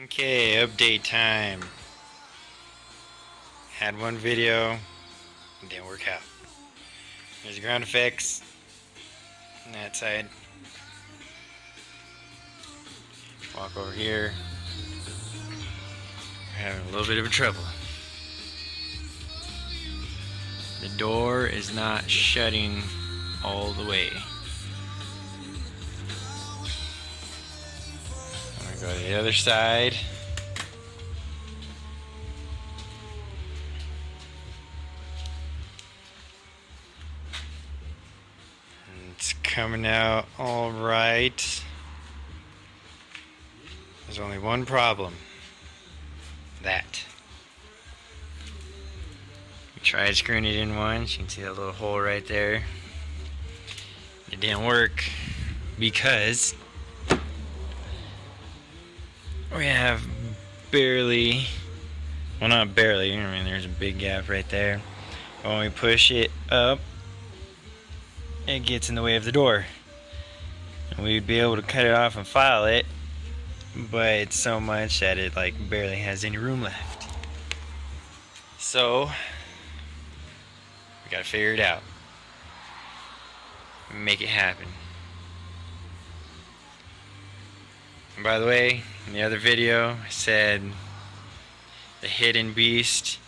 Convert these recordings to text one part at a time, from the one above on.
Okay, update time. Had one video, it didn't work out. There's ground effects on that side. Walk over here. We're having a little bit of trouble. The door is not shutting all the way. I'm gonna go to the other side. It's coming out all right. There's only one problem. That. We tried screwing it in once. You can see that little hole right there. It didn't work because we have barely, well, not barely, I mean there's a big gap right there. But when we push it up, it gets in the way of the door. And we'd be able to cut it off and file it, but it's so much that it like barely has any room left. So we gotta figure it out. Make it happen. And by the way, in the other video I said the hidden beast,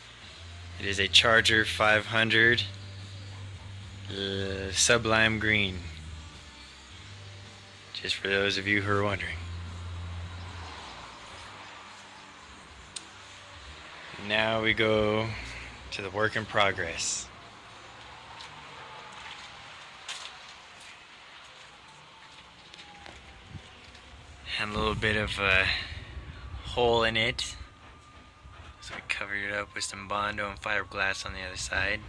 it is a Charger 500 Sublime Green. Just for those of you who are wondering. Now we go to the work in progress. Had a little bit of a hole in it, so we covered it up with some Bondo and fiberglass on the other side.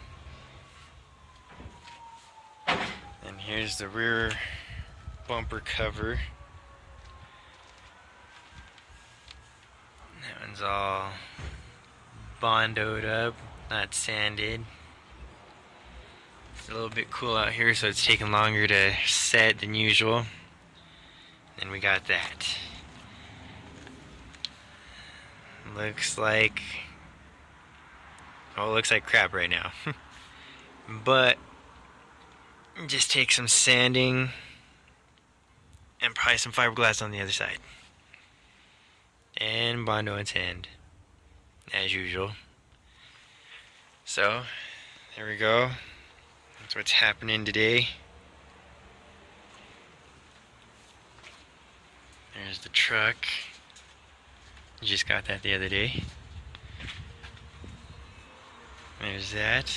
And here's the rear bumper cover. That one's all Bondoed up, not sanded. It's a little bit cool out here, so it's taking longer to set than usual. And we got that. Looks like, oh, it looks like crap right now. But just take some sanding and probably some fiberglass on the other side. And Bondo in sand, as usual. So, there we go. That's what's happening today. There's the truck. Just got that the other day. There's that.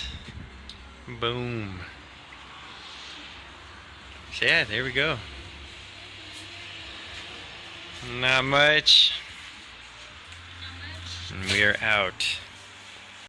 Boom. So yeah, there we go. Not much. And we are out.